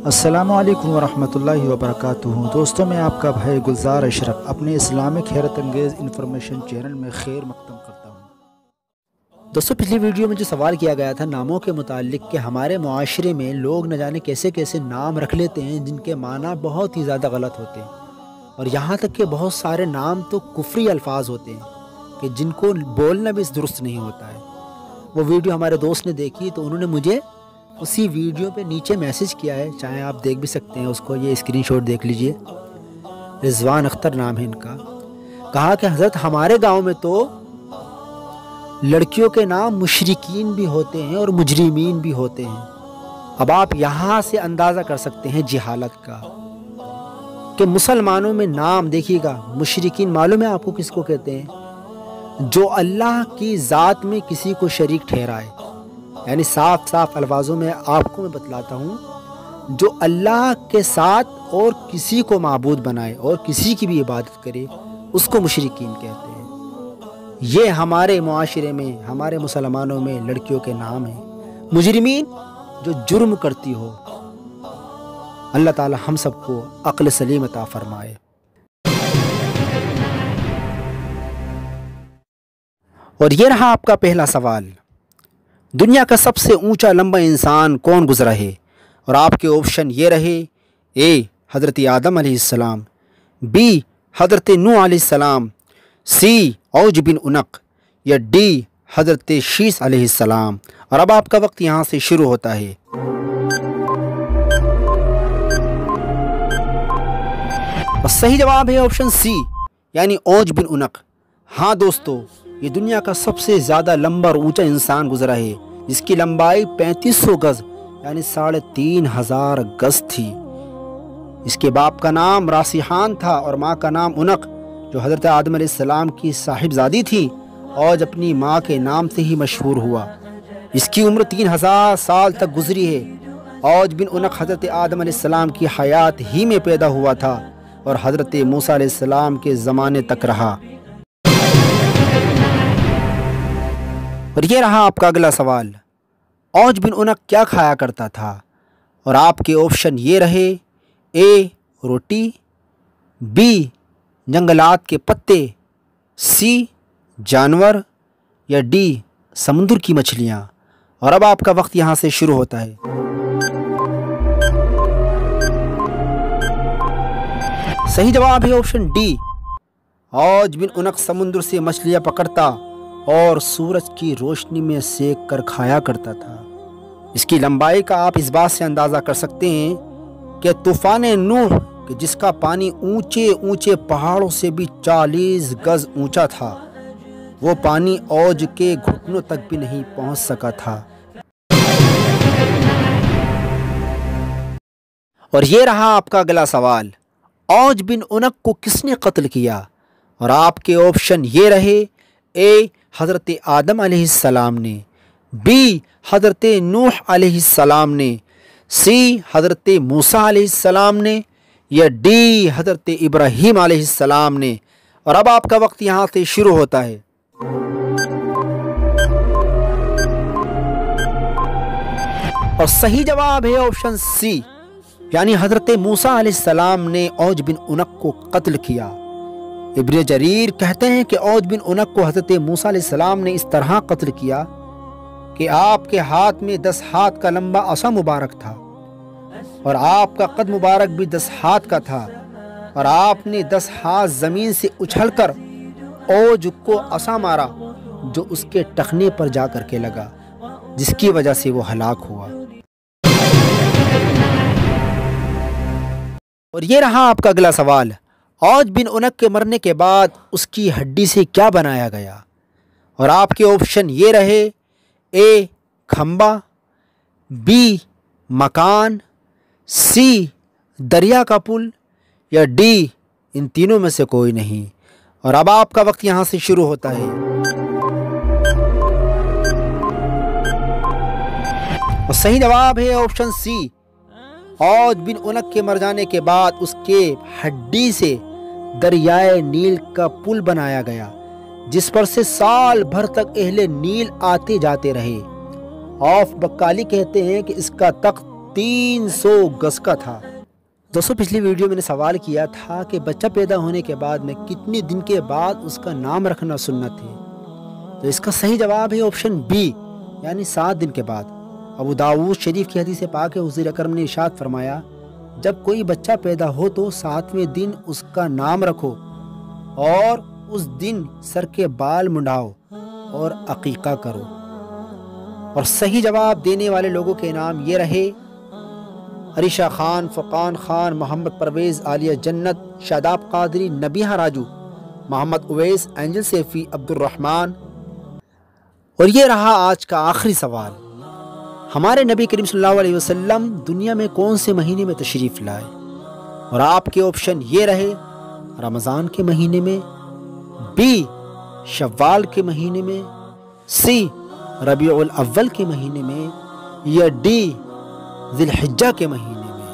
السلام علیکم ورحمۃ اللہ وبرکاتہ۔ دوستوں، میں آپ کا بھائی گلزار اشرف اپنے اسلامک حیرت انگیز انفارمیشن چینل میں خیر مقدم کرتا ہوں۔ دوستوں، پچھلی ویڈیو میں جو سوال کیا گیا تھا ناموں کے متعلق کہ ہمارے معاشرے میں لوگ نہ جانے کیسے کیسے نام رکھ لیتے ہیں جن کے معنی بہت ہی زیادہ غلط ہوتے ہیں، اور یہاں تک کہ بہت سارے نام تو کفری الفاظ ہوتے ہیں کہ جن کو بولنا بھی درست نہیں ہوتا ہے۔ وہ ویڈیو ہمارے دوست نے دیکھی تو انہوں نے مجھے اسی ویڈیو پہ نیچے میسج کیا ہے، چاہے آپ دیکھ بھی سکتے ہیں اس کو، یہ اسکرین شاٹ دیکھ لیجئے۔ رضوان اختر نام ہے ان کا۔ کہا کہ حضرت ہمارے گاؤں میں تو لڑکیوں کے نام مشرکین بھی ہوتے ہیں اور مجرمین بھی ہوتے ہیں۔ اب آپ یہاں سے اندازہ کر سکتے ہیں جہالت کا کہ مسلمانوں میں نام دیکھیے گا، مشرکین معلوم ہے آپ کو کس کو کہتے ہیں؟ جو اللہ کی ذات میں کسی کو شریک ٹھہرائے، یعنی صاف الفاظوں میں آپ کو میں بتلاتا ہوں، جو اللہ کے ساتھ اور کسی کو معبود بنائے اور کسی کی بھی عبادت کرے اس کو مشرکین کہتے ہیں۔ یہ ہمارے معاشرے میں، ہمارے مسلمانوں میں لڑکیوں کے نام ہیں۔ مجرمین جو جرم کرتی ہو، اللہ تعالی ہم سب کو عقل سلیم عطا فرمائے۔ اور یہ رہا آپ کا پہلا سوال، دنیا کا سب سے اونچا لمبا انسان کون گزرا ہے؟ اور آپ کے آپشن یہ رہے: اے حضرت آدم علیہ السلام، بی حضرت نوح علیہ السلام، سی اوج بن عنق، یا ڈی حضرت شیس علیہ السلام۔ اور اب آپ کا وقت یہاں سے شروع ہوتا ہے۔ اور صحیح جواب ہے آپشن سی، یعنی اوج بن عنق۔ ہاں دوستو، یہ دنیا کا سب سے زیادہ لمبا اور اونچا انسان گزرا ہے، جس کی لمبائی 3500 گز یعنی 3500 گز تھی۔ اس کے باپ کا نام راسیحان تھا اور ماں کا نام عنق، جو حضرت آدم علیہ السلام کی صاحبزادی تھی اور اپنی ماں کے نام سے ہی مشہور ہوا۔ اس کی عمر 3000 سال تک گزری ہے۔ اوج بن عنق حضرت آدم علیہ السلام کی حیات ہی میں پیدا ہوا تھا اور حضرت موسیٰ علیہ السلام کے زمانے تک رہا۔ اور یہ رہا آپ کا اگلا سوال، اوج بن عنق کیا کھایا کرتا تھا؟ اور آپ کے آپشن یہ رہے: اے روٹی، بی جنگلات کے پتے، سی جانور، یا ڈی سمندر کی مچھلیاں۔ اور اب آپ کا وقت یہاں سے شروع ہوتا ہے۔ صحیح جواب ہے آپشن ڈی، اوج بن عنق سمندر سے مچھلیاں پکڑتا اور سورج کی روشنی میں سیک کر کھایا کرتا تھا۔ اس کی لمبائی کا آپ اس بات سے اندازہ کر سکتے ہیں کہ طوفان نوح، کہ جس کا پانی اونچے اونچے پہاڑوں سے بھی 40 گز اونچا تھا، وہ پانی اوج کے گھٹنوں تک بھی نہیں پہنچ سکا تھا۔ اور یہ رہا آپ کا اگلا سوال، اوج بن عنق کو کس نے قتل کیا؟ اور آپ کے آپشن یہ رہے: اے حضرت آدم علیہ السلام نے، بی حضرت نوح علیہ السلام نے، سی حضرت موسیٰ علیہ السلام نے، یا ڈی حضرت ابراہیم علیہ السلام نے۔ اور اب آپ کا وقت یہاں سے شروع ہوتا ہے۔ اور صحیح جواب ہے آپشن سی، یعنی حضرت موسیٰ علیہ السلام نے اوج بن عنق کو قتل کیا۔ ابن جریر کہتے ہیں کہ اوج بن عنق کو حضرت موسیٰ علیہ السلام نے اس طرح قتل کیا کہ آپ کے ہاتھ میں 10 ہاتھ کا لمبا عصا مبارک تھا، اور آپ کا قد مبارک بھی 10 ہاتھ کا تھا، اور آپ نے 10 ہاتھ زمین سے اچھل کر اوج کو عصا مارا جو اس کے ٹخنے پر جا کر کے لگا، جس کی وجہ سے وہ ہلاک ہوا۔ اور یہ رہا آپ کا اگلا سوال، اوج بن عنق کے مرنے کے بعد اس کی ہڈی سے کیا بنایا گیا؟ اور آپ کے آپشن یہ رہے: اے کھمبا، بی مکان، سی دریا کا پل، یا ڈی ان تینوں میں سے کوئی نہیں۔ اور اب آپ کا وقت یہاں سے شروع ہوتا ہے۔ اور صحیح جواب ہے آپشن سی، اوج بن عنق کے مر جانے کے بعد اس کے ہڈی سے دریائے نیل کا پل بنایا گیا، جس پر سے سال بھر تک اہل نیل آتے جاتے رہے۔ آف بکالی کہتے ہیں کہ اس کا تخت 300 گز کا تھا۔ دوستو پچھلی ویڈیو میں نے سوال کیا تھا کہ بچہ پیدا ہونے کے بعد میں کتنے دن کے بعد اس کا نام رکھنا سنت ہے، تو اس کا صحیح جواب ہے آپشن بی، یعنی 7 دن کے بعد۔ ابو داؤد شریف کی حدیث پاک ہے، حضور اکرم نے ارشاد فرمایا جب کوئی بچہ پیدا ہو تو 7ویں دن اس کا نام رکھو اور اس دن سر کے بال منڈاؤ اور عقیقہ کرو۔ اور صحیح جواب دینے والے لوگوں کے نام یہ رہے: عریشہ خان، فقان خان، محمد پرویز، عالیہ جنت، شاداب قادری، نبیہ راجو، محمد اویس، اینجل سیفی، عبد الرحمن۔ اور یہ رہا آج کا آخری سوال: ہمارے نبی کریم صلی اللہ علیہ وسلم دنیا میں کون سے مہینے میں تشریف لائے؟ اور آپ کے آپشن یہ رہے: رمضان کے مہینے میں، بی شوال کے مہینے میں، سی ربیع الاول کے مہینے میں، یا ڈی ذی الحجہ کے مہینے میں۔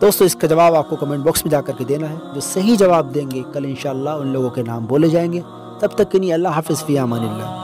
دوستو اس کا جواب آپ کو کمنٹ باکس میں جا کر کے دینا ہے۔ جو صحیح جواب دیں گے کل انشاءاللہ ان لوگوں کے نام بولے جائیں گے۔ تب تک کے لیے اللہ حافظ، فی امان اللہ۔